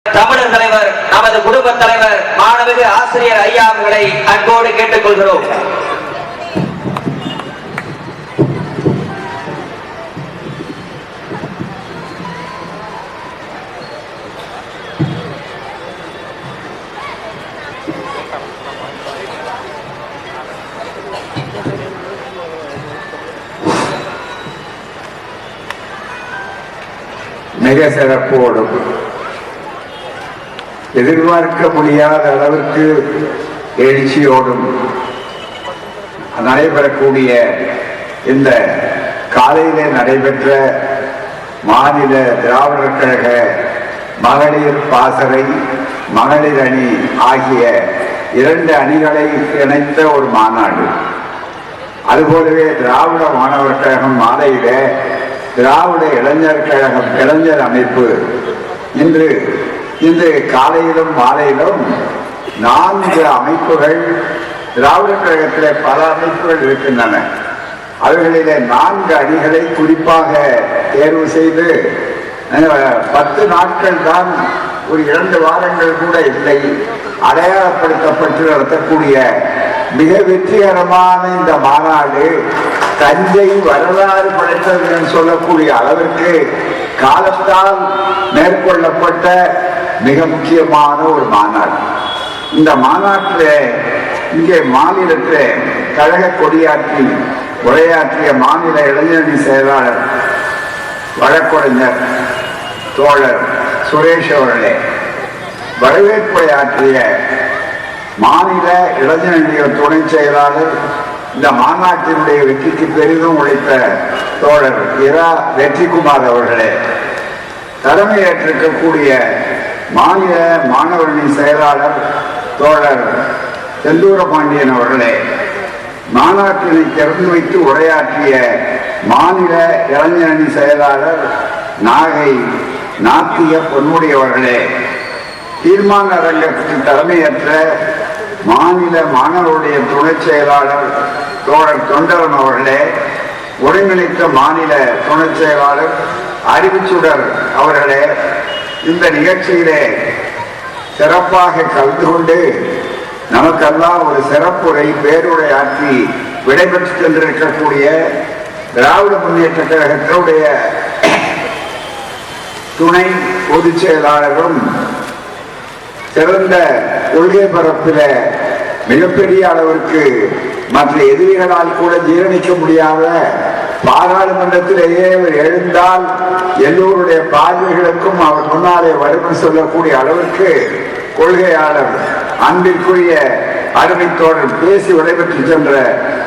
தமிழர் தலைவர் நமது குடும்ப தலைவர் மாணவிகு ஆசிரியர் ஐயா அவர்களை அன்போடு கேட்டுக்கொள்கிறோம். மிக சிறப்போடும் எதிர்பார்க்க முடியாத அளவிற்கு எழுச்சியோடும் நடைபெறக்கூடிய இந்த காலையிலே நடைபெற்ற மாநில திராவிடர் கழக மகளிர் பாசறை மகளிர் அணி ஆகிய 2 அணிகளை இணைத்த ஒரு மாநாடு. அதுபோலவே திராவிட மாணவர் கழகம் மாலையில திராவிட இளைஞர் கழகம் இளைஞர் அமைப்பு இன்று காலையிலும் மாலையிலும் 4 அமைப்புகள் திராவிட கழகத்திலே பல அமைப்புகள் இருக்கின்றன. அவர்களிலே 4 அணிகளை குறிப்பாக தேர்வு செய்து 10 நாட்கள் தான், ஒரு 2 வாரங்கள் கூட இல்லை, அடையாளப்படுத்தப்பட்டு நடத்தக்கூடிய மிக வெற்றிகரமான இந்த மாநாடு தஞ்சை வரலாறு படைத்தது என்று சொல்லக்கூடிய அளவிற்கு காலத்தால் மேற்கொள்ளப்பட்ட மிக முக்கியமான ஒரு மாநாடு. இந்த மாநாட்டில் இங்கே மாநிலத்தில் கழக கொடியாற்றி உரையாற்றிய மாநில இளைஞரணி செயலாளர் வழக்குரைஞர் தோழர் சுரேஷ் அவர்களே, வரவேற்புரையாற்றிய மாநில இளைஞரணிய துணை செயலாளர், இந்த மாநாட்டினுடைய வெற்றிக்கு பெரிதும் உழைத்த தோழர் இரா வெற்றிக்குமார் அவர்களே, தலைமையேற்றிருக்கக்கூடிய மாநில மாணவரணி செயலாளர் தோழர் செந்தூரபாண்டியன் அவர்களே, மாநாட்டினை திறந்து வைத்து உரையாற்றிய மாநில இளைஞரணி செயலாளர் நாகை நாத்திய பொன்முடி அவர்களே, தீர்மான அரங்கத்துக்கு தலைமையேற்ற மாநில மாணவருடைய துணை செயலாளர் தோழர் தொண்டரன் அவர்களே, ஒருங்கிணைத்த மாநில துணை செயலாளர் அறிவுச்சுடர் அவர்களே, இந்த நிகழ்ச்சியிலே சிறப்பாக கலந்து கொண்டு நமக்கெல்லாம் ஒரு சிறப்புரை பேருரை ஆற்றி விடைபெற்று சென்றிருக்கக்கூடிய திராவிட முன்னேற்ற கழகத்தினுடைய துணை பொதுச் செயலாளரும் சிறந்த கொள்கை பரப்பில மிகப்பெரிய அளவிற்கு மற்ற எதிரிகளால் கூட ஜீரணிக்க முடியாத பாராளுமன்றத்திலேயே அவர் எழுந்தால் எல்லோருடைய பார்வைகளுக்கும் அவர் முன்னாலே வறுமை சொல்லக்கூடிய அளவிற்கு கொள்கையாளர் அன்பிற்குரிய அருமை தோழர் பேசி விடைபெற்று சென்ற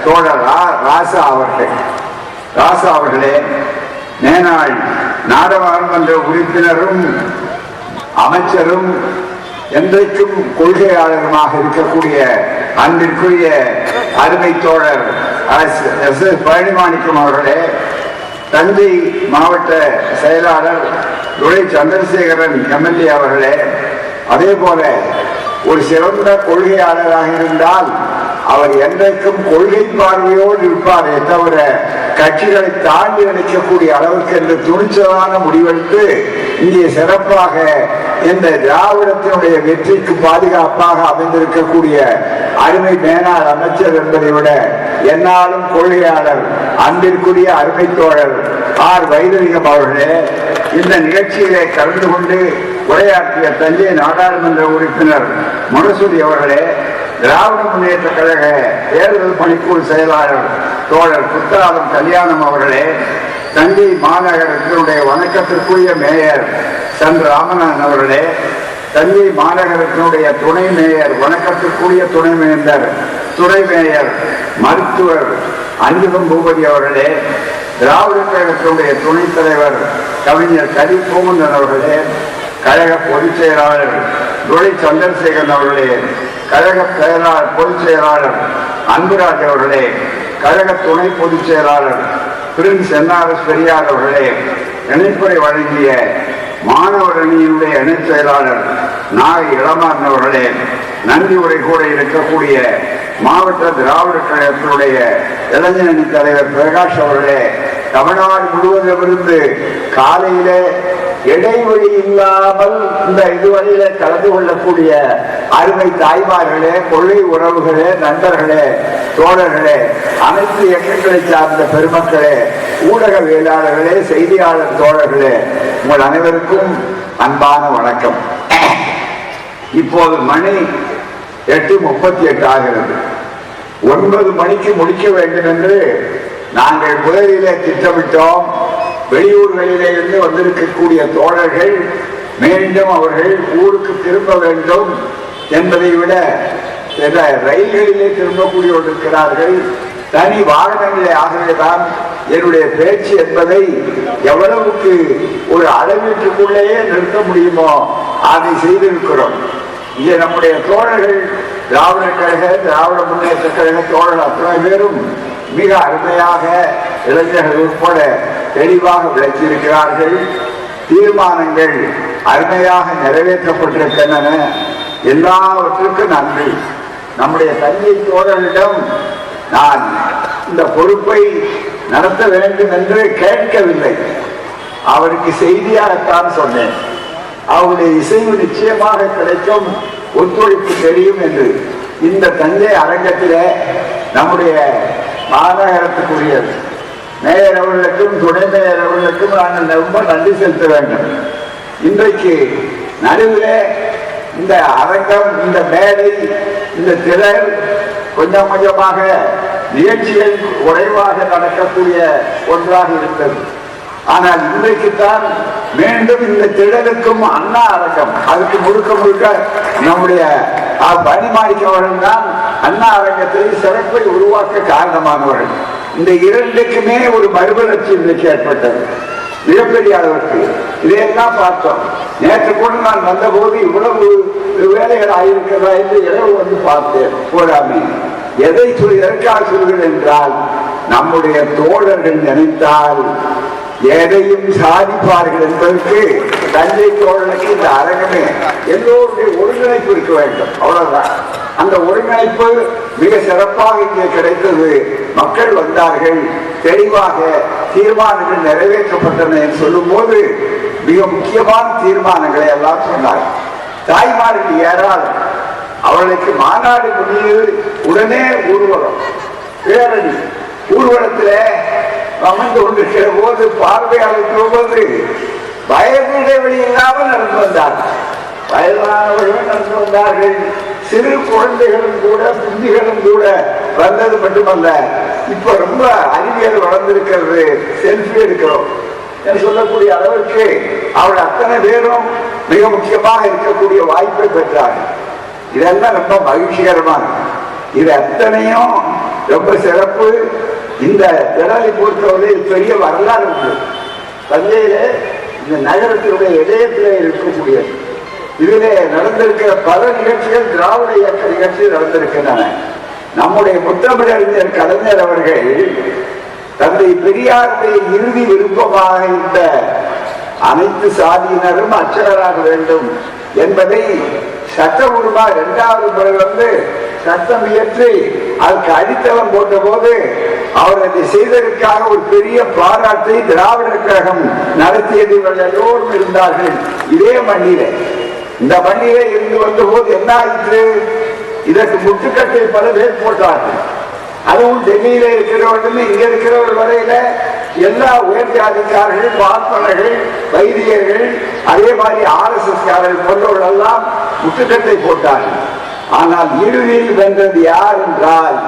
தோழர் ராசா அவர்களே, மேனாள் நாடாளுமன்ற உறுப்பினரும் அமைச்சரும் என்றைக்கும் கொள்கையாளருமாக இருக்கக்கூடிய அன்பிற்குரிய அருமை தோழர் பழனிமாணிக்கம் அவர்களே, தஞ்சை மாவட்ட செயலாளர் துரை சந்திரசேகரன் எம்எல்ஏ அவர்களே, அதே போல ஒரு சிறந்த கொள்கையாளராக இருந்தால் அவர் என்றைக்கும் கொள்கை பார்வையோடு இருப்பாரே தவிர கட்சிகளை தாண்டி நினைக்கக்கூடிய அளவுக்கு என்று துணிச்சலான முடிவெடுத்து இங்கே சிறப்பாக இந்த திராவிடத்தினுடைய வெற்றிக்கு பாதுகாப்பாக அமைந்திருக்கக்கூடிய அருமை மேனாள் அமைச்சர் என்பதை விட என்னாலும் கொள்கையாளர் அன்பிற்குரிய அருமை தோழர் ஆர் வைரலிங்கம் அவர்களே, இந்த நிகழ்ச்சியிலே கலந்து கொண்டு உரையாற்றிய தஞ்சை நாடாளுமன்ற உறுப்பினர் முரசொலி அவர்களே, திராவிட முன்னேற்ற கழக தேர்தல் பணிக்குழு செயலாளர் தோழர் குத்தாலம் கல்யாணம் அவர்களே, தஞ்சை மாநகரத்தினுடைய வணக்கத்திற்குரிய மேயர் சன் ராமநாதன் அவர்களே, தஞ்சை மாநகரத்தினுடைய துணை மேயர் வணக்கத்திற்குரிய துணை மேயர் மருத்துவர் அஞ்சுகம் பூபதி அவர்களே, திராவிட கழகத்தினுடைய துணைத் தலைவர் கவிஞர் கரி பூமந்தன் அவர்களே, கழக பொதுச் செயலாளர் துரை சந்திரசேகரன் அவர்களே, கழக பொதுச் செயலாளர் அன்புராஜ் அவர்களே, கழக துணை பொதுச் செயலாளர் பிரின்ஸ் என்ஆர்எஸ் பெரியார் அவர்களே, இணைப்புரை வழங்கிய மாணவர் அணியினுடைய இணைச் செயலாளர் நாகை இளமாறன் அவர்களே, நன்றி உரை கூட இருக்கக்கூடிய மாவட்ட திராவிட கழகத்தினுடைய இளைஞரணி தலைவர் பிரகாஷ் அவர்களே, தமிழ்நாடு முழுவதும் இருந்து காலையில இடைவெளி இல்லாமல் இந்த இதுவரையில கலந்து கொள்ளக்கூடிய அருமை தாய்மார்களே, கொள்ளை உறவுகளே, நண்பர்களே, தோழர்களே, அனைத்து இயக்கங்களை சார்ந்த பெருமக்களே, ஊடகவியலாளர்களே, செய்தியாளர் தோழர்களே, உங்கள் அனைவருக்கும் அன்பான வணக்கம். இப்போது மணி 8:38 ஆகிறது. 9 மணிக்கு முடிக்க வேண்டும் என்று நாங்கள் முதலிலே திட்டமிட்டோம். வெளியூர்களிலே இருந்து வந்திருக்கக்கூடிய தோழர்கள் மீண்டும் அவர்கள் ஊருக்கு திரும்ப வேண்டும் என்பதை விட ரயில்களிலே திரும்பக்கூடியவர்கள் இருக்கிறார்கள், தனி வாகனங்களே. ஆகவேதான் என்னுடைய பேச்சு என்பதை எவ்வளவுக்கு ஒரு அளவீட்டுக்குள்ளேயே நிறுத்த முடியுமோ அதை செய்திருக்கிறோம். இங்கே நம்முடைய தோழர்கள், திராவிட கழக, திராவிட முன்னேற்ற கழக தோழர்கள் அத்தனை பேரும் மிக அருமையாக இளைஞர்கள் உட்பட தெளிவாக விளக்கியிருக்கிறார்கள். தீர்மானங்கள் அருமையாக நிறைவேற்றப்பட்டிருக்கின்றன. எல்லாவற்றுக்கும் நன்றி. நம்முடைய தஞ்சை தோழர்களிடம் நான் இந்த பொறுப்பை நடத்த வேண்டும் என்று கேட்கவில்லை, அவருக்கு செய்தியாகத்தான் சொன்னேன். அவருடைய இசைவு நிச்சயமாக கிடைக்கும், ஒத்துழைப்பு தெரியும் என்று. இந்த தஞ்சை அரங்கத்திலே நம்முடைய மாநகரத்துக்குரிய மேயர் அவர்களுக்கும் துணை மேயர் அவர்களுக்கும் நாங்கள் ரொம்ப நன்றி செலுத்த வேண்டும். இன்றைக்கு நடுவிலே இந்த அரங்கம், இந்த மேடை, இந்த திறன் கொஞ்சம் கொஞ்சமாக நிகழ்ச்சிகள் குறைவாக நடக்கக்கூடிய ஒன்றாக இருந்தது. ஆனால் இன்றைக்குத்தான் மீண்டும் இந்த திடலுக்கும் அண்ணா அரங்கம், அதுக்கு முழுக்க முழுக்க நம்முடைய பணிமாணிக்க அவர்கள் தான் அண்ணா அரங்கத்தில் சிறப்பை உருவாக்க காரணமானவர்கள். இந்த இரண்டுக்குமே ஒரு மறுமலர்ச்சி இன்றைக்கு ஏற்பட்டது, மிகப்பெரிய அளவிற்கு. இதையெல்லாம் பார்த்தோம். நேற்று கூட நான் வந்தபோது இவ்வளவு வேலைகள் ஆயிருக்கிறதா என்று இரவு வந்து பார்த்தேன். போடாமே எதற்காக சொல்கிறேன் என்றால், நம்முடைய தோழர்கள் நினைத்தால் எதையும் சாதிப்பார்கள் என்பதற்கு தஞ்சை தோழர்களுக்கு இந்த அரங்கமே எல்லோருடைய ஒருங்கிணைப்பு இருக்க வேண்டும், அவ்வளவுதான். அந்த ஒருங்கிணைப்பு மிக சிறப்பாக இங்கே கிடைத்தது. மக்கள் வந்தார்கள், தெளிவாக தீர்மானங்கள் நிறைவேற்றப்பட்டன என்று சொல்லும் போது மிக முக்கியமான தீர்மானங்களை எல்லாம் சொன்னார்கள். தாய்மார்கள் ஏறால் அவர்களுக்கு மாநாடு முடிவு உடனே ஊர்வலம், பேரணி. ஊர்வலத்தில் அமர்ந்து கொண்டிருக்கிற போது பார்வையாளர்கள் போது வயது இடைவெளி இல்லாமல் நடந்து வந்தார்கள். வயதானவர்கள் நடந்து வந்தார்கள், சிறு குழந்தைகளும் கூட, குஞ்சுகளும் கூட வந்தது மட்டுமல்ல, இப்ப ரொம்ப அறிவியல் வளர்ந்திருக்கிறது, செல்ஃபி எடுக்கிறோம் என்று சொல்லக்கூடிய அளவிற்கு அவள் அத்தனை பேரும் மிக முக்கியமாக இருக்கக்கூடிய வாய்ப்பை பெற்றார்கள். இதெல்லாம் ரொம்ப மகிழ்ச்சிகரமான, இது அத்தனையும் ரொம்ப சிறப்பு. இந்த திடலை பொறுத்தவரை பெரிய வரலாறு உண்டு. தஞ்சையில இந்த நகரத்தினுடைய இதயத்திலே இருக்கக்கூடியது. இதிலே நடந்திருக்கிற பல நிகழ்ச்சிகள் திராவிட இயக்க நிகழ்ச்சி நடந்திருக்கின்றன. நம்முடைய முத்தமிழறிஞர் கலைஞர் அவர்கள் தந்தை பெரியாருடைய இறுதி விருப்பமாக இருந்த அனைத்து சாதியினரும் அர்ச்சகராக வேண்டும் என்பதை சட்டபூர்வமாக 2வது முறை வந்து சட்டம் இயற்றி அதுக்கு அடித்தளம் போட்ட போது அவர் அதை செய்ததற்காக ஒரு பெரிய பாராட்டை திராவிடர் கழகம் நடத்தியது. எல்லோரும் இருந்தார்கள் இதே மண்ணிலே. இந்த மண்ணிலே இருந்து வந்த போது என்ன ஆயிற்று? இதற்கு முட்டுக்கட்டை பல பேர் போட்டார்கள். அதுவும் டெல்லியில இருக்கிறவர்கள், இங்க இருக்கிறவர் வரையில எல்லா உயர் ஜாதிக்காரர்கள், பார்ப்பனர்கள், வைத்தியர்கள், அதே மாதிரி RSS காரர்கள் போன்றவர்கள் எல்லாம் முட்டுக்கட்டை போட்டார்கள். ஆனால் இறுதியில் வென்றது யார் என்றால்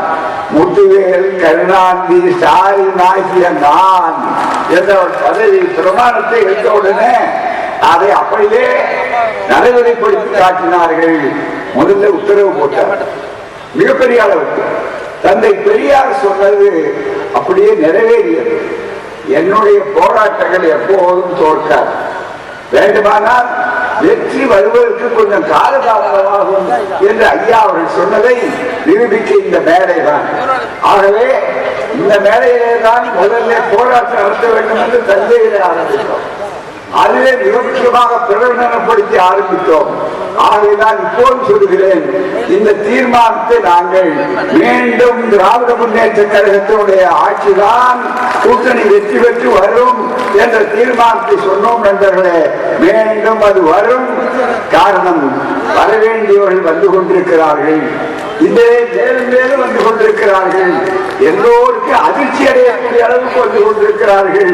முத்துவேல், கருணாநிதி, ஸ்டாலின் ஆகிய நான் என்ற பதவி பிரமாணத்தை எடுத்த உடனே அதை அப்படியே நடைமுறைப்படுத்தி காட்டினார்கள். முதல்ல உத்தரவு போட்டார் மிகப்பெரிய அளவுக்கு. தந்தை பெரியார் சொன்னது அப்படியே நிறைவேறியது. என்னுடைய போராட்டங்கள் எப்போதும் தோற்காது, வேண்டுமானால் வெற்றி வருவதற்கு கொஞ்சம் காலதாமதமாகும் என்று ஐயா அவர்கள் சொன்னதை நிரூபிக்க இந்த மேடை தான். ஆகவே இந்த மேடையிலே தான் முதல்ல போராட்டம் நடத்த வேண்டும் என்று தஞ்சையிலே ஆரம்பித்தோம். அதிலே மிக முக்கியமாக பிரகடனப்படுத்தி ஆரம்பித்தோம். ஆகைதான் இப்போது சொல்கிறேன், இந்த தீர்மானத்தை நாங்கள் மீண்டும் திராவிட முன்னேற்ற கழகத்தினுடைய ஆட்சிதான் கூட்டணி வெற்றி பெற்று வரும் என்ற தீர்மானத்தை சொன்னோம் நண்பர்களே. மீண்டும் அது வரும். காரணம், வரவேண்டியவர்கள் வந்து கொண்டிருக்கிறார்கள், இதே மேலும் மேலும் வந்து கொண்டிருக்கிறார்கள், எல்லோருக்கும் அதிர்ச்சி அடையக்கூடிய அளவுக்கு வந்து கொண்டிருக்கிறார்கள்.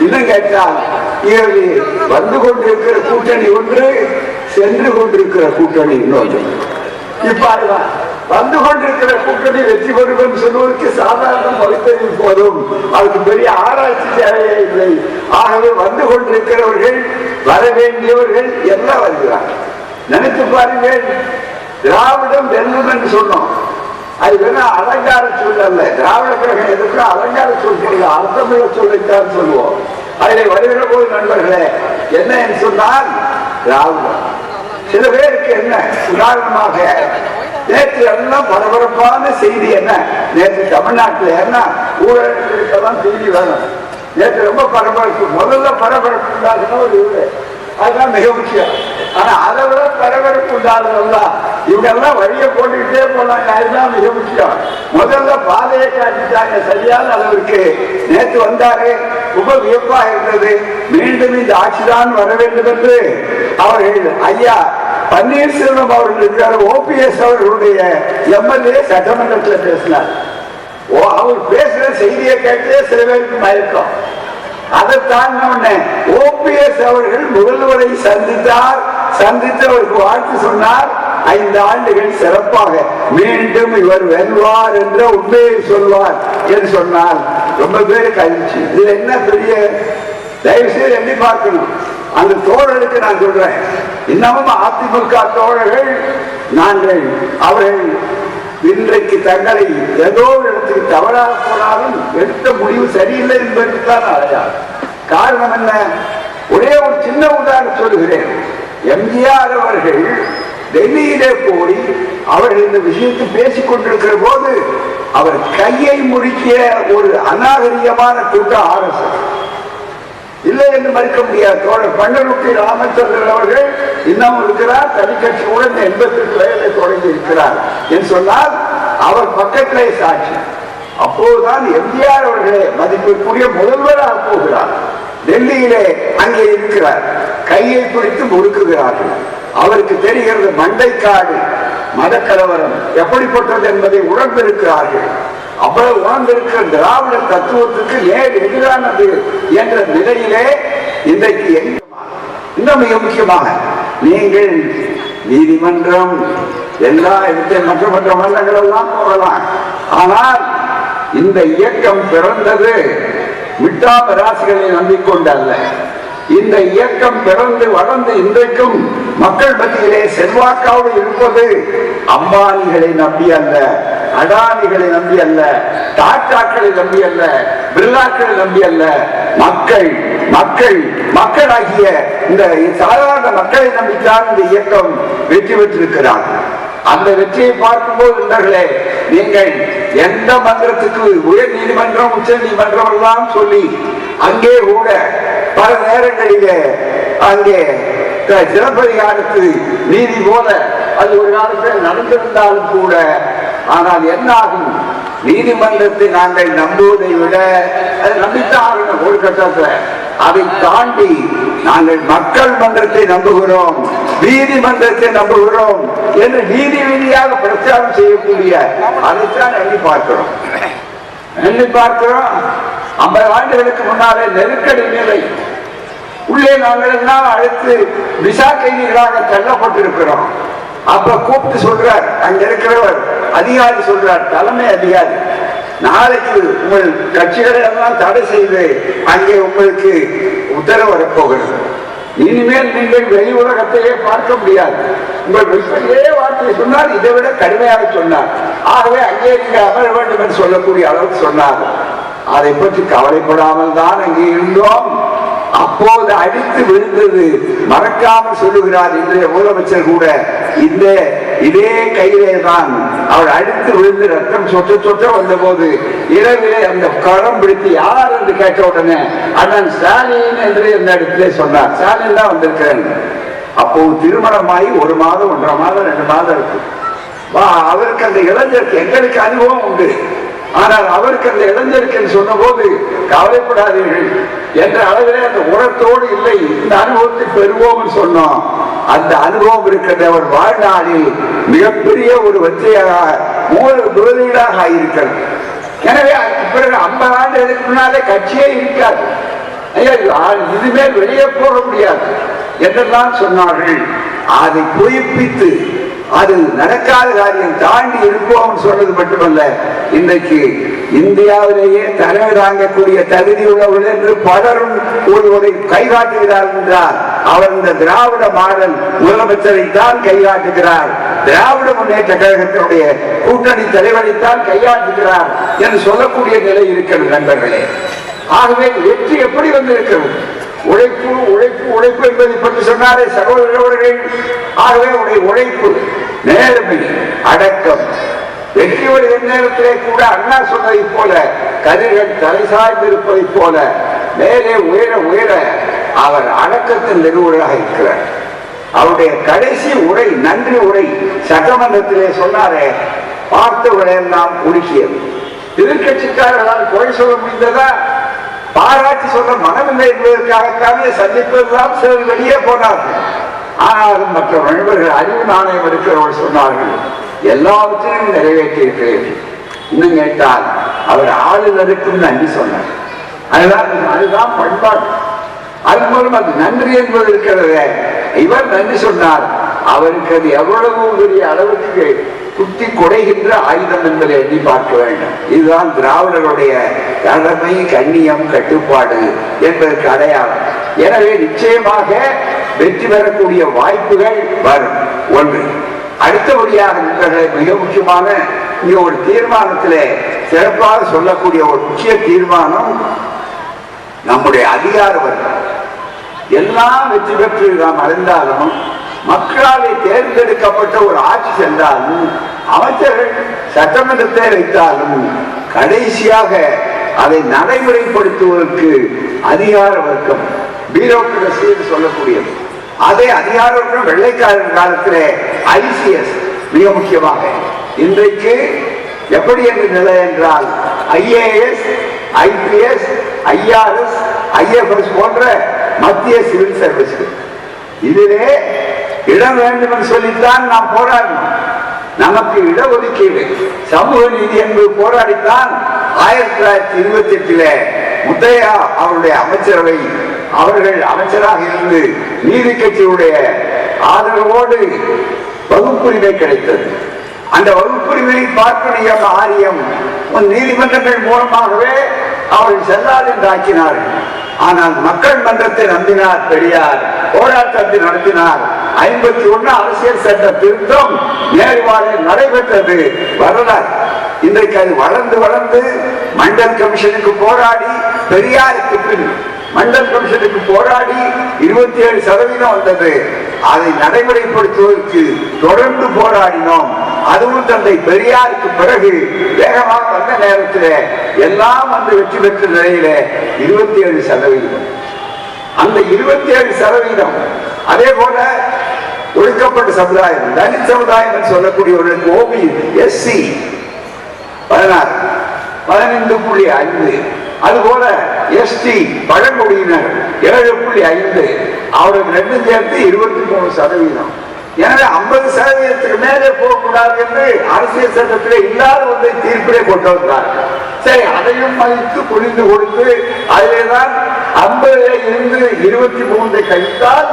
இன்னும் கேட்டால் இது வந்து கொண்டிருக்கிற கூட்டணி ஒன்று, சென்று கொண்டிருக்கிற கூட்டணி இன்னொன்று. இப்ப வந்து கொண்டிருக்கிற கூட்டணி வெற்றி பெறும் சொல்வதற்கு சாதாரண பகுத்தறிவு போதும், அதுக்கு பெரிய ஆராய்ச்சி தேவையே இல்லை. ஆகவே வந்து கொண்டிருக்கிறவர்கள், வர வேண்டியவர்கள் எல்லாம் வருகிறார். நினைத்து பாருங்கள், திராவிடம் வெல்லும் என்று சொன்னோம். அது வேணா அலங்கார சொல் அல்ல. திராவிட கழகம் எதுக்கும் அலங்கார சொல், அர்த்தமுள்ள சொல்லைத்தான் சொல்லுவோம். அதில் வருகிற போது நண்பர்களே, என்ன என்று சொன்னால் திராவிடம் சில பேருக்கு என்ன, உதாரணமாக நேற்று எல்லாம் பரபரப்பான செய்தி என்ன, நேற்று தமிழ்நாட்டில் என்ன ஊழலுக்கெல்லாம் செய்தி வேணும். நேற்று ரொம்ப பரபரப்பு, முதல்ல பரபரப்பு உண்டாகணும் ஒரு இவரு, அதுதான் மிக முக்கியம். ஆனா அதை விட பரபரப்பு உண்டாகுதெல்லாம் இவங்க எல்லாம் வழியை போட்டுக்கிட்டே போனாங்க, அதுதான் மிக முக்கியம். முதல்ல பாதையை காட்டிட்டாங்க சரியான அளவிற்கு. நேற்று வந்தாரு, ரொம்ப வியப்பாக இருந்தது. மீண்டும் இந்த ஆட்சிதான் வர வேண்டும் என்று அவர்கள் ஐயா பன்னீர்செல்வம் அவர்கள் இருக்கிற ஓபிஎஸ் அவர்களுடைய எம்எல்ஏ சட்டமன்றத்தில் பேசினார். அவர் பேசுற செய்தியை கேட்டே சில பேருக்கு மயக்கம். அதை தாண்ட ஓபிஎஸ் அவர்கள் முதல்வரை சந்தித்தார். சந்தித்து அவருக்கு வாழ்த்து சொன்னார். 5 ஆண்டுகள் சிறப்பாக மீண்டும் இவர் வெல்வார் என்ற உண்மையை சொல்வார் என்று சொன்னால் ரொம்ப பேருக்கு அதிர்ச்சி. இதுல என்ன பெரிய, தயவு செய்து எண்ணி பார்க்கணும். அந்த தோழர்களுக்கு நான் சொல்றேன், இன்னமும் அதிமுக தோழர்கள் நாங்கள் அவர்கள் இன்றைக்கு தங்களை ஏதோ இடத்துக்கு தவறாக போனாலும் எடுத்த முடிவு சரியில்லை என்பதற்குத்தான் அடையாளம். காரணம் என்ன? ஒரே ஒரு சின்ன உதாரணம் சொல்கிறேன். எம்ஜிஆர் அவர்கள் டெல்லியிலே போய் அவர்கள் இந்த விஷயத்தை பேசிக் கொண்டிருக்கிற போது அவர் கையை முறிக்கிய ஒரு அநாகரிகமான கூட்டம் RSS இல்லை என்று மறுக்க முடியாது. தோழர் பண்டருட்டி ராமச்சந்திரன் அவர்கள் இன்னும் இருக்கிறார், தனிக்கட்சியுடன் 88 வயதில் தொடங்கி இருக்கிறார் என்று சொன்னால் அவர் பக்கத்திலே சாட்சி. அப்போதுதான் எம்ஜிஆர் அவர்களே மதிப்பிற்குரிய முதல்வராக போகிறார். டெல்லியிலே அங்கே இருக்கிறார், கையை பிடித்து முறுக்குகிறார்கள். அவருக்கு தெரிகிறது மண்டைக்காடு மதக்கலவரம் எப்படிப்பட்டது என்பதை உணர்ந்திருக்கிறார்கள். அவ்வளவு உணர்ந்திருக்கிற திராவிட தத்துவத்துக்கு நேர் எதிரானது என்ற நிலையிலே இன்றைக்கு இன்னும் மிக முக்கியமாக நீங்கள் நீதிமன்றம் எல்லா இடத்தையும் மற்ற மன்றங்கள் எல்லாம் போகலாம். ஆனால் இந்த இயக்கம் பிறந்தது மிட்டாம ராசிகளை நம்பிக்கொண்டு அல்ல. இந்த இயக்கம் பிறந்து வளர்ந்து இன்றைக்கும் மக்கள் மத்தியிலே செல்வாக்காவோடு இருப்பது அம்பானிகளை நம்பி அல்ல, அடானிகளை நம்பி அல்ல, டாட்டாக்களை நம்பி அல்ல, பிர்லாக்களை நம்பி அல்ல, மக்கள் மக்கள் மக்களாகிய இந்த சாதாரண மக்களை நம்பித்தான் இந்த இயக்கம் வெற்றி பெற்றிருக்கிறார். அந்த வெற்றியை பார்க்கும்போது நண்பர்களே, நீங்கள் எந்த மன்றத்துக்கு உயர் நீதிமன்றம் உச்ச நீதிமன்றம் எல்லாம் சொல்லி அங்கே கூட பல நேரங்களிலே அங்கே சிறப்பதிகாரத்து நீதி போல அது ஒரு காலத்தில் நடந்திருந்தாலும் கூட, ஆனால் என்ன ஆகும், நீதிமன்றத்தை நாங்கள் நம்புவதை விட அது நம்பித்தான் ஒரு கட்டத்தில் அதை தாண்டி நாங்கள் மக்கள் மன்றத்தை நம்புகிறோம், நீதிமன்றத்தை நம்புகிறோம் என்று நீதி ரீதியாக பிரச்சாரம் செய்யக்கூடிய அதைத்தான் எண்ணி பார்க்கிறோம். 50 ஆண்டுகளுக்கு முன்னாலே நெருக்கடி நிலை உள்ளே நாங்கள் எல்லாம் அழைத்து விசா கைதிகளாக தள்ளப்பட்டிருக்கிறோம். அப்ப கூப்பிட்டு சொல்றார், அங்க இருக்கிறவர் அதிகாரி சொல்றார், தலைமை அதிகாரி, நாளைக்கு உங்கள் கட்சிகளை எல்லாம் தடை செய்து அங்கே உங்களுக்கு உத்தரவு வரப்போகிறது. இனிமேல் நீங்கள் வெளி உலகத்தையே பார்க்க முடியாது. உங்கள் விற்பனையே வார்த்தையை சொன்னால் இதை விட கடுமையாக சொன்னார். ஆகவே அங்கே நீங்கள் அமர வேண்டும் என்று சொல்லக்கூடிய அளவுக்கு சொன்னார். அதை பற்றி கவலைப்படாமல் தான் அங்கே இருந்தோம். அப்போது அடித்து விழுந்தது மறக்காமல் சொல்லுகிறார் இன்றைய முதலமைச்சர் கூட. இதே கையிலே தான் அவர் அடித்து விழுந்து ரத்தம் சொட்ட சொட்ட வந்த போது இரவிலே அந்த கரம் பிடித்து யார் என்று கேட்ட உடனே அண்ணன் ஸ்டாலின் என்று இந்த இடத்திலே சொன்னார். ஸ்டாலின் தான் வந்திருக்கிறேன். அப்போ திருமணமாகி 1 மாதம் 1.5 மாதம் 2 மாதம் இருக்கு. அவருக்கு அந்த இளைஞருக்கு, எங்களுக்கு அனுபவம் உண்டு, ஆனால் அவருக்கு அந்த இளைஞருக்கு சொன்ன போது கவலைப்படாதீர்கள் என்ற அளவிலே அந்த உரத்தோடு இல்லை, இந்த அனுபவத்தை பெறுவோம் சொன்னோம். அந்த அனுபவம் இருக்கிறது அவர் வாழ்நாளில் மிகப்பெரிய ஒரு வெற்றியாக முதலீடாக ஆயிருக்கிறது. எனவே அதுக்கு பிறகு 50 ஆண்டுகளுக்கு முன்னாலே கட்சியே இருக்காது, இதுமேல் வெளியே போக முடியாது என்றெல்லாம் சொன்னார்கள். அதை பொய்ப்பித்து அது நடக்காத காரியம் தாண்டி இருப்போம் சொன்னது மட்டுமல்ல, இன்றைக்கு இந்தியாவிலேயே தலைமை தாங்கக்கூடிய தகுதி உள்ளவர்கள் என்று பலரும் ஒருவரை கைகாட்டுகிறார் என்றால் அவர் இந்த திராவிட மாடல் முதலமைச்சரை தான் கைகாட்டுகிறார், திராவிட முன்னேற்ற கழகத்தினுடைய கூட்டணி தலைவரைத்தான் கையாட்டுகிறார் என்று சொல்லக்கூடிய நிலை இருக்கிறது நண்பர்களே. ஆகவே வெற்றி எப்படி வந்திருக்கிறது? உழைப்பு உழைப்பு உழைப்பு என்பதை பற்றி சொன்னாரே சகோதரர்கள். ஆகவே உழைப்பு, நேர்மை, அடக்கம், வெற்றி வருகிற நேரத்திலே கூட அண்ணா சொன்னதை போல கதிர்கள் தலை சாய்ந்து இருப்பதை போல மேலே உயர உயர அவர் அடக்கத்தின் நிறுவனராக இருக்கிறார். அவருடைய கடைசி உரை, நன்றி உரை சட்டமன்றத்திலே சொன்னாரே, பார்த்தவர்களை எல்லாம் உருக்கியது. எதிர்கட்சிக்காரர்களால் குறை சொல்ல முடிந்ததா? பாராட்டி சொல்ல மனமில்லை என்பதற்காகத்தானே சந்திப்பதெல்லாம் சிலர் வெளியே போனார்கள். ஆனாலும் மற்ற நண்பர்கள், அறிவு நாணயம் இருக்கிறவர்கள் சொன்னார்கள், எல்லாவற்றையும் நிறைவேற்றி இருக்கிறேன். இன்னும் கேட்டால் அவர் ஆளுநருக்கும் நன்றி சொன்னார். அதுதான் பண்பாடு. அது மூலம் அது நன்றி என்பது இருக்கிறதே, இவர் நன்றி சொன்னார். அவருக்கு அது எவ்வளவு பெரிய அளவுக்கு குத்தி குடைகின்ற ஆயுதம் என்பதை எண்ணி பார்க்க வேண்டும். இதுதான் திராவிடர்களுடைய கடமை, கண்ணியம், கட்டுப்பாடு என்பதற்கு அடையாளம். எனவே நிச்சயமாக வெற்றி பெறக்கூடிய வாய்ப்புகள் வரும். ஒன்று. அடுத்தபடியாக நண்பர்களே, மிக முக்கியமான இங்க ஒரு தீர்மானத்திலே சிறப்பாக சொல்லக்கூடிய ஒரு முக்கிய தீர்மானம், நம்முடைய அதிகார வர்க்கம் எல்லாம் வெற்றி பெற்று நாம் அடைந்தாலும், மக்களாலே தேர்ந்தெடுக்கப்பட்ட ஒரு ஆட்சி சென்றாலும், அமைச்சர்கள் சட்டமன்றத்தை வைத்தாலும், கடைசியாக அதை நடைமுறைப்படுத்துவதற்கு அதிகார வர்க்கம், பியூரோக்ரசி என்று சொல்லக்கூடியது, அதே அதிகார வர்க்கம் வெள்ளைக்காரர் காலத்திலே ஐசிஎஸ் மிக முக்கியமாக. இன்றைக்கு எப்படி என்று நிலை என்றால் ஐஏஎஸ், ஐபிஎஸ், ஐஆர்எஸ், ஐஎஃப்எஸ் போன்ற மத்திய சிவில் சர்வீஸ். இதிலே இடம் வேண்டும் என்று சொல்லித்தான் நாம் போராடணும். நமக்கு இடஒதுக்கீடு, சமூக நீதி என்பது போராடித்தான் 1928 முத்தையா அவருடைய அமைச்சரவை, அவர்கள் அமைச்சராக இருந்து நீதி கட்சியுடைய ஆதரவோடு வகுப்புரிமை கிடைத்தது. அந்த வகுப்புரிமையை பார்ப்பனியம் ஆரியம் நீதிமன்றங்கள் மூலமாகவே அவர்கள் செல்லாது என்று ஆக்கினார்கள். ஆனால் மக்கள் மன்றத்தை நம்பினார் பெரியார், போராட்டத்தை நடத்தினார். 51 அரசியல் சட்ட திருத்தம் நேர்வாரில் நடைபெற்றது வரலாறு. இன்றைக்கு அது வளர்ந்து வளர்ந்து மண்டல் கமிஷனுக்கு போராடி, பெரியாருக்கு பின் மண்டல் கமிஷனுக்கு போராடி 27% வந்தது. அதை நடைமுறைப்படுத்துவதற்கு தொடர்ந்து போராடினோம். அதுவும் தந்தை பெரியாருக்கு பிறகு வேகமாக வந்த நேரத்தில் எல்லாம் வந்து வெற்றி பெற்ற நிலையில 27%. அந்த 27%, அதே போல ஒடுக்கப்பட்ட சமுதாயம், தலித் சமுதாயம் என்று சொல்லக்கூடியவர்களுக்கு ஓபி எஸ்சி 16, 15.5, அதுபோல எஸ்டி பழங்குடியினர் 7.5, அவருக்கு ரெண்டும் சேர்த்து 23%. எனவே 50%க்கு மேலே போகக்கூடாது என்று அரசியல் சட்டத்திலே இல்லாத ஒன்றை தீர்ப்பிலே கொண்டு வந்தார். சரி, அதையும் மதித்து புரிந்து கொடுத்து அதிலேதான் 50 இருந்து 23 கழித்தால்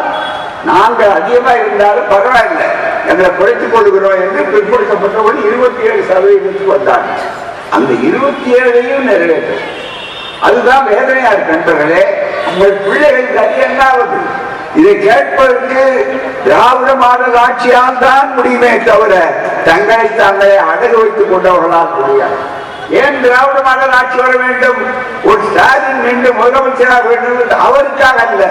நாங்கள் அதிகமாக இருந்தாலும் பரவாயில்லை, எங்களை குறைத்துக் கொள்கிறோம் என்று பிற்படுத்தப்பட்டபடி 27% வந்தாங்க. அந்த 27ஐயும் நிறைவேற்ற, அதுதான் வேதனையா இருக்கு நண்பர்களே. உங்கள் பிள்ளைகளுக்கு அது என்னாவது? இதை கேட்பதற்கு திராவிட மாடல் ஆட்சியால் தான் முடியுமே தவிர தங்களை தாங்களே அடகு வைத்துக் கொண்டவர்களால் முடியாது. ஏன் திராவிட மாடல் ஆட்சி வர வேண்டும்? ஒரு ஸ்டாலின் மீண்டும் முதலமைச்சராக வேண்டும் அவருக்காக அல்ல,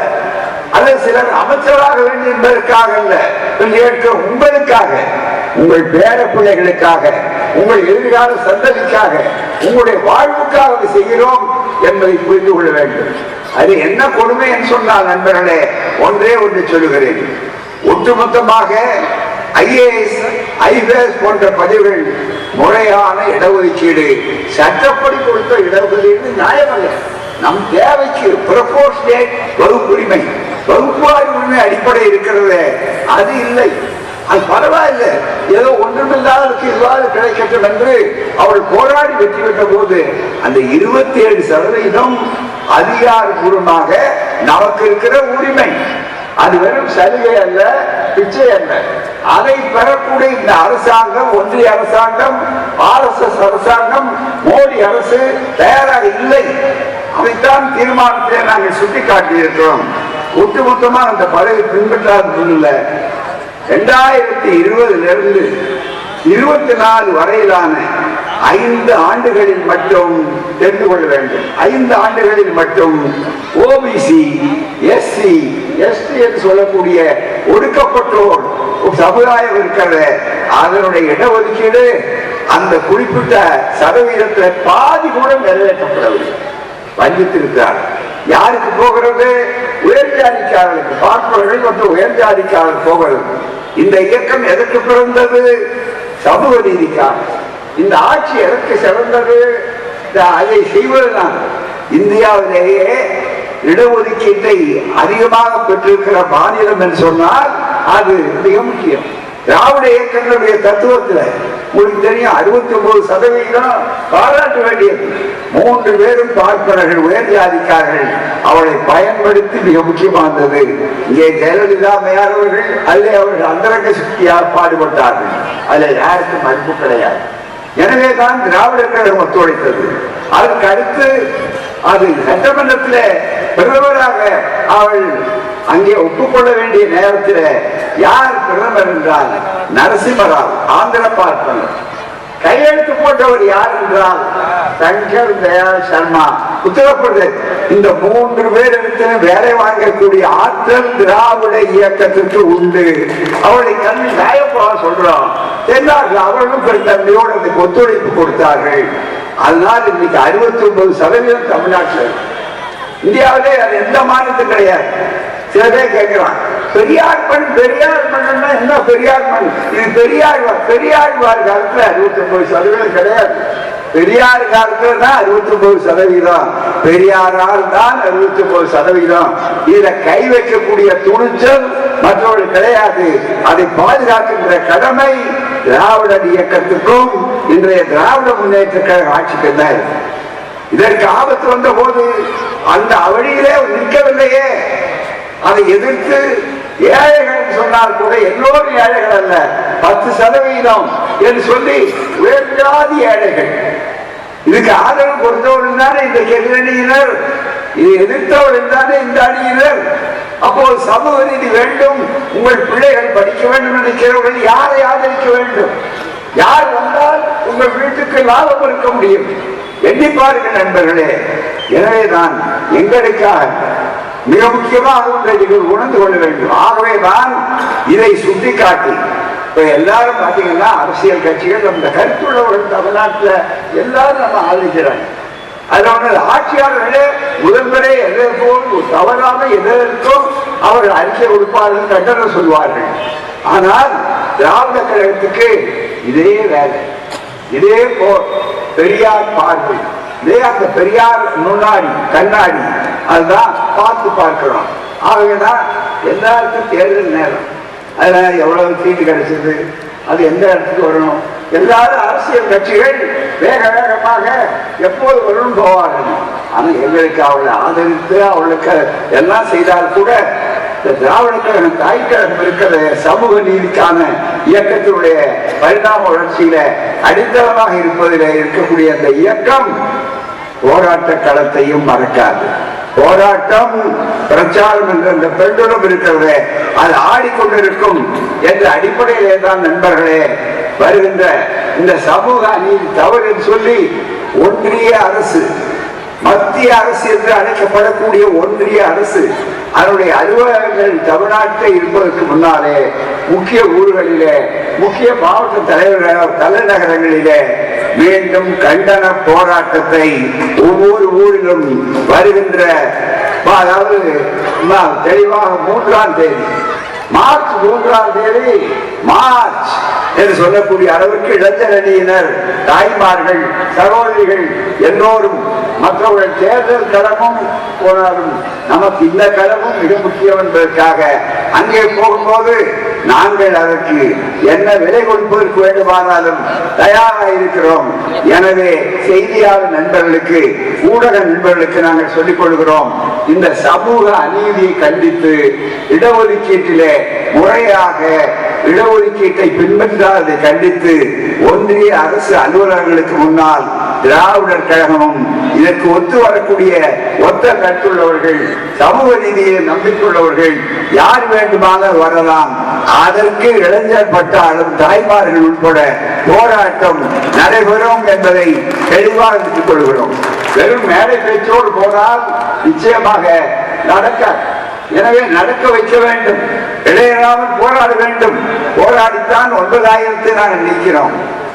அல்லது சிலர் அமைச்சராக வேண்டும் என்பதற்காக அல்ல, உங்களுக்காக, உங்கள் பேர பிள்ளைகளுக்காக, உங்கள் எதிர்கால சந்ததிக்காக, உங்களுடைய வாழ்வுக்காக செய்கிறோம் என்பதை புரிந்து கொள்ள வேண்டும். அது என்ன கொடுமை என்று சொன்னால் நண்பர்களே, ஒன்றே ஒன்று சொல்லுகிறேன். ஒட்டுமொத்தமாக ஐஏஎஸ், ஐபிஎஸ் போன்ற பதவிகள் முறையான இடஒதுக்கீடு, சட்டப்படி கொடுத்த இடஒதுக்கீடு நியாயமல்ல. நம் தேவைக்கு ப்ரொபோர்ஷனேட் வகுப்புரிமை, வகுப்பாரி உரிமை அடிப்படை இருக்கிறது, அது இல்லை. அது பரவாயில்லை, ஏதோ ஒன்றுமில்லாததுக்கு இவ்வாறு கிடைக்கட்டும் என்று அவள் போராடி வெற்றி பெற்ற போது அந்த 27% அதிகாரபூர்வமாக நமக்கு இருக்கிற உரிமை. அது வெறும் சலுகை அல்ல, பிச்சை அல்ல. அதை பெறக்கூடிய இந்த அரசாங்கம், ஒன்றிய அரசாங்கம், RSS அரசாங்கம், மோடி அரசு தயாராக இல்லை. அதைத்தான் தீர்மானத்தை நாங்கள் சுட்டிக்காட்டியிருக்கிறோம். ஒட்டுமொத்தமாக அந்த பதவி பின்பற்றாத 2020 24 வரையிலான 5 ஆண்டுகளில் மட்டும் தெரிந்து கொள்ள வேண்டும். 5 ஆண்டுகளில் மட்டும் ஓபிசி, எஸ்சி, எஸ்டி என்று சொல்லக்கூடிய ஒடுக்கப்பட்டோர் சமுதாயம் இருக்கிறது, அதனுடைய இடஒதுக்கீடு அந்த குறிப்பிட்ட சதவீதத்தில் பாதி கூட நிறைவேற்றப்படவில்லை, வஞ்சித்திருக்கிறார். யாருக்கு போகிறது? உயர்ஜாதிக்காரர்களுக்கு, பார்ப்பவர்கள் மற்றும் உயர்ஜாதிக்காரர்கள் போகிறது. இந்த இயக்கம் எதற்கு பிறந்தது? சமூக நீதிக்காக. இந்த ஆட்சி எதற்கு சிறந்தது? அதை செய்வதுதான். இந்தியாவிலேயே இடஒதுக்கீட்டை அதிகமாக பெற்றிருக்கிற மாநிலம் என்று சொன்னால் அது மிக முக்கியம். திராவிட இயக்கங்களுடைய தத்துவத்தில் உங்களுக்கு தெரியும், 69% பாராட்ட வேண்டியது. 3 பேரும் பார்ப்பனர்கள், உயர்ஜாதிக்காரர்கள். அவளை பயன்படுத்தி மிக முக்கியமானது. இங்கே ஜெயலலிதா அம்மையார் அவர்கள் அல்ல, அவர்கள் அந்தரங்க சக்தியாக பாடுபட்டார்கள். அதில் யாருக்கும் மதிப்பு கிடையாது. எனவேதான் திராவிடர் கழகம் ஒத்துழைத்தது. அதற்கு அடுத்து அது சட்டமன்றத்தில் பிரதமராக அவள் அங்கே ஒப்புக்கொள்ள வேண்டிய நேரத்தில் யார் பிரதமர் என்றால் நரசிம்மராவ், ஆந்திர பார்ப்பனர். கையெழுத்து போட்டவர் யார் என்றால் சங்கர் தயாள் சர்மா, உத்தரப்பிரதேஷ். இந்த 3 பேரிடத்திலும் வேலை வாங்கக்கூடிய ஆற்றல் திராவிட இயக்கத்திற்கு உண்டு. அவளை கல்வி நியாயமாக சொல்றோம். எல்லாரும் அவர்களும் பெருந்தன்மையோடு அதுக்கு ஒத்துழைப்பு கொடுத்தார்கள். அதனால் இன்னைக்கு 69% தமிழ்நாட்டில். இந்தியாவிலே அது எந்த மாநிலத்தும் கிடையாது. சில பேர் கேட்கிறான், பெரியார் மண், பெரியார் மண்ணுன்னா என்ன? பெரியார் மண் இது பெரியாழ்வார் காலத்துல 69% கிடையாது. பெரியார் காலத்துல தான் 69%, பெரியாரால் தான் 69%. இதுல கை வைக்கக்கூடிய துணிச்சல் மற்றவர்கள் கிடையாது. அதை பாதுகாக்கின்ற கடமை திராவிடர் இயக்கத்துக்கும் இன்றைய திராவிட முன்னேற்ற கழக ஆட்சிக்கு தான். இதற்கு ஆபத்து வந்த போது அந்த வழியிலே நிற்கவில்லையே, அதை எதிர்த்து ஏழைகள் சொன்னால் கூட எல்லோரும் ஏழைகள் அல்ல, 10% என்று சொல்லி உயர்ஜாதி ஏழைகள், இதுக்கு ஆதரவு கொடுத்தவர்கள் தானே இந்த எதிரணியினர், இதை எதிர்த்தவர்கள் தானே இந்த அணியினர். அப்போது சமூக நீதி வேண்டும், உங்கள் பிள்ளைகள் படிக்க வேண்டும் நினைக்கிறவர்கள் யாரை ஆதரிக்க வேண்டும்? யார் வந்தால் உங்கள் வீட்டுக்கு லாபம் இருக்க முடியும்? எண்ணி பாருங்கள் நண்பர்களே. எனவேதான் எங்களுக்காக மிக முக்கியமாக ஒன்றை நீங்கள் உணர்ந்து கொள்ள வேண்டும். ஆகவே தான் இதை சுட்டிக்காட்டி இப்ப எல்லாரும் பாத்தீங்கன்னா அரசியல் கட்சிகள் அந்த கருத்துள்ளவர்கள் தமிழ்நாட்டில் எல்லாரும் நம்ம ஆதரிக்கிறாங்க. அதுல ஆட்சியாளர்களே முதன்முறை எதற்கும் தவறான எதற்கும் அவர்கள் அறிக்கை கொடுப்பார்கள், கண்டனம் சொல்வார்கள். ஆனால் திராவிட கழகத்துக்கு இதே வேலை, இதே போல் பெரியார் பார்வை, இதே அந்த பெரியார் முன்னாடி கண்ணாடி, அதுதான் பார்த்து பார்க்கிறோம். ஆகவேதான் எல்லாருக்கும் தேர்தல் நேரம், அதனால எவ்வளவு சீட்டு கிடைச்சது, அது எந்த இடத்துக்கு வரணும், எல்லாரும் அரசியல் கட்சிகள் வேக வேகமாக எப்போது வரும் போவார்கள். ஆனால் எங்களுக்கு அவளை ஆதரித்து அவளுக்கு எல்லாம் செய்தால் கூட திராவிட கழகம் தாய்க்கழகம் இருக்கிற சமூக நீதிக்கான இயக்கத்தினுடைய பரிணாம வளர்ச்சியில அடித்தளமாக இருப்பதில் இருக்கக்கூடிய அந்த இயக்கம் போராட்ட களத்தையும் மறக்காது. போராட்டம் பிரச்சாரம் என்ற அந்த பெண்களும் இருக்கிறது, அது ஆடிக்கொண்டிருக்கும் என்ற அடிப்படையிலே தான் நண்பர்களே வருகின்ற இந்த சமூக நீதி தவறு என்று சொல்லி ஒன்றிய அரசு, மத்திய அரசு என்று அழைக்கப்படக்கூடிய ஒன்றிய அரசு அதனுடைய அலுவலகங்கள் தமிழ்நாட்டில் இருப்பதற்கு முன்னாலே முக்கிய ஊர்களிலே, முக்கிய மாவட்ட தலைநகரங்களிலே மீண்டும் கண்டன போராட்டத்தை ஒவ்வொரு ஊரிலும் வருகின்ற, அதாவது தெளிவாக 3ஆம் தேதி மார்ச் 3ஆம் தேதி மார்ச் என்று சொல்லக்கூடிய அளவுக்கு இளைஞர் அணியினர், தாய்மார்கள், சகோதரிகள் எல்லோரும் மற்றவர்கள் தேர்தல் களமும் போனாலும் நமக்கு இந்த களமும் மிக முக்கியம் என்பதற்காக அங்கே போகும்போது நாங்கள் அதற்கு என்ன விலை கொடுப்பதற்கு வேண்டுமானாலும் தயாராக இருக்கிறோம். எனவே செய்தியாளர் நண்பர்களுக்கு, ஊடக நண்பர்களுக்கு நாங்கள் சொல்லிக் கொள்கிறோம், இந்த சமூக அநீதியை கண்டித்து இடஒதுக்கீட்டிலே முறையாக இடஒதுக்கீட்டை பின்பற்றாததை கண்டித்து ஒன்றிய அரசு அலுவலகங்களுக்கு முன்னால் திராவிடர் கழகமும் இதற்கு ஒத்து வரக்கூடிய ஒத்த கருத்துள்ளவர்கள், சமூக நீதியை நம்பிக்கையுள்ளவர்கள் யார் வேண்டுமானால் வரலாம். அதற்கு இளைஞர் பட்டாளம், தாய்மார்கள் உட்பட போராட்டம் நடைபெறும் என்பதை தெளிவாக எடுத்துக் கொள்கிறோம். வெறும் மேடை பேச்சோடு போனால் நிச்சயமாக நடக்காது. எனவே நடக்க வைக்க வேண்டும், இடையறாமல் போராட வேண்டும். போராடித்தான் 9,000 நாங்கள் நீக்கிறோம்,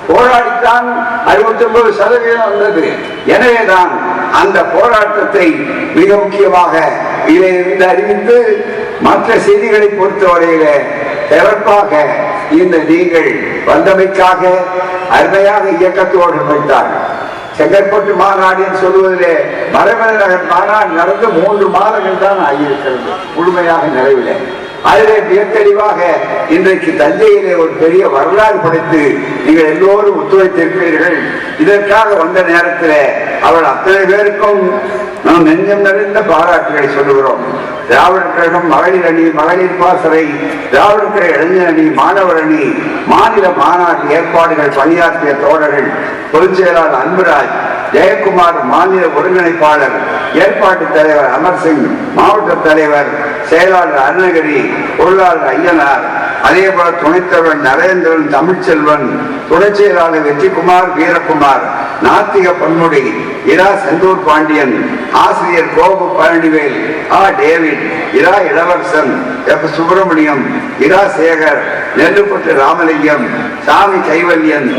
போராடித்தான் 69% வந்தது. எனவேதான் அந்த போராட்டத்தை மிக முக்கியமாக இதிலிருந்து அறிவித்து மற்ற செய்திகளை பொறுத்தவரையில சிறப்பாக இந்த நீங்கள் வந்தமைக்காக அருமையாக இயக்கத்தோடு வைத்தார்கள். செங்கற்பட்டு மாநாடு சொல்வதிலே மறைமலை நகர் மாநாடு நடந்து 3 மாதங்கள் தான் ஆகியிருக்கிறது, முழுமையாக நிறைவில்லை. அதிலே மிக தெளிவாக இன்றைக்கு தஞ்சையிலே ஒரு பெரிய வரலாறு படைத்து நீங்கள் எல்லோரும் ஒத்துழைத்திருப்பீர்கள். இதற்காக வந்த நேரத்தில் அவள் அத்தனை பேருக்கும் நாம் நெஞ்சம் நிறைந்த பாராட்டுகளை சொல்லுகிறோம். திராவிடர் கழகம் மகளிர் அணி, மகளிர் பாசறை, திராவிடர் கழக இளைஞர் அணி, மாணவர் அணி, மாநில மாநாட்டு ஏற்பாடுகள் பணியாற்றிய தோழர்கள், பொதுச் செயலாளர் அன்புராஜ், ஜெயக்குமார் மாநில ஒருங்கிணைப்பாளர், ஏற்பாட்டு தலைவர் அமர்சிங், மாவட்ட தலைவர் செயலாளர் அருணகிரி, பொருளாளர் ஐயனார், அதே போல துணைத் தலைவர் நரேந்திரன், தமிழ்ச்செல்வன், துணை செயலாளர் வெற்றிக்குமார், வீரகுமார், நாத்திக பொன்முடி, இரா செந்தூர் பாண்டியன், ஆசிரியர் கோபு பழனிவேல், டேவிட், இரா இளவரசன், எஃப் சுப்பிரமணியம், இரா சேகர், நெல்லுப்பட்டு ராமலிங்கம், சாமி கைவல்யன்,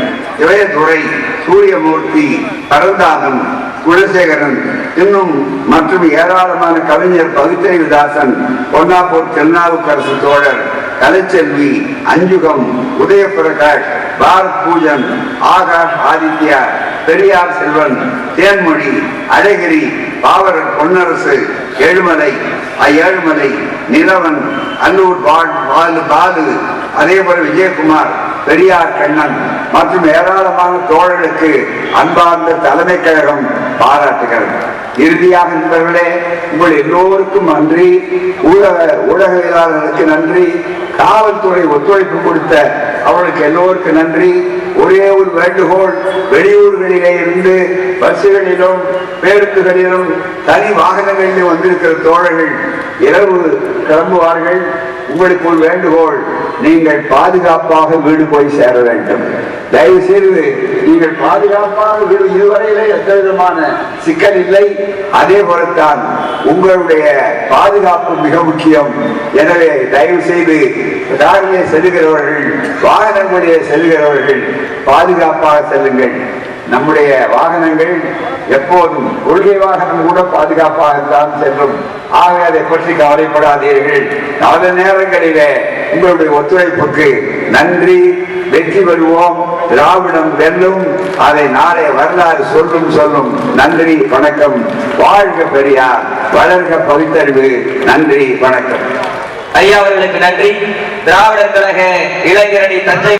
இளையதுரை, சூரியமூர்த்தி, பரந்தாமன், குலசேகரன், இன்னும் மற்றும் ஏராளமான கவிஞர் பகுத்தறிவுதாசன், பொன்னாப்பூர் திருநாவுக்கரசு தோழர், கலைச்செல்வி, அஞ்சுகம், உதயபிரகாஷ், பாரத் பூஜன், ஆகாஷ் ஆதித்யா, பெரியார் செல்வன், தேன்மொழி, அழகிரி, பாவரர் பொன்னரசு, ஏழுமலை, நிலவன், அல்லூர் பாலு, அதே போல விஜயகுமார், பெரியார் கண்ணன் மற்றும் ஏராளமான தோழர்களுக்கு அன்பார்ந்த தலைமை கழகம் பாராட்டுகிறது. இறுதியாக நண்பர்களே, உங்கள் எல்லோருக்கும் நன்றி, ஊடகவியலாளர்களுக்கு நன்றி, காவல்துறை ஒத்துழைப்பு கொடுத்த அவர்களுக்கு எல்லோருக்கும் நன்றி. ஒரே ஒரு வேண்டுகோள், வெளியூர்களிலே இருந்து பஸ்களிலும் பேருந்துகளிலும் தனி வாகனங்களிலும் வந்திருக்கிற தோழர்கள் இரவு கிளம்புவார்கள். உங்களுக்கு ஒரு வேண்டுகோள், நீங்கள் பாதுகாப்பாக வீடு போய் சேர வேண்டும். தயவு செய்து நீங்கள் பாதுகாப்பாக வீடு, இதுவரையிலே எந்த விதமான சிக்கல் இல்லை. அதே போலத்தான் உங்களுடைய பாதுகாப்பு மிக முக்கியம். எனவே தயவு செய்து காரிலே செல்கிறவர்கள், வாகனங்களிலே செல்கிறவர்கள் பாதுகாப்பாக செல்லுங்கள். நம்முடைய வாகனங்கள் எப்போதும் கொள்கை வாகனம் கூட பாதுகாப்பாகத்தான் செல்லும். ஆக அதை பற்றி கவலைப்படாதீர்கள். பல நேரங்களிலே உங்களுடைய ஒத்துழைப்புக்கு நன்றி. வெற்றி பெறுவோம், திராவிடம் வெல்லும், அதை நாளை வரலாறு சொல்லும். நன்றி, வணக்கம். வாழ்க பெரியார், வளர்க பகுத்தறிவு. நன்றி, வணக்கம். ஐயா அவர்களுக்கு நன்றி. திராவிடர் கழக இளைஞரணி தஞ்சை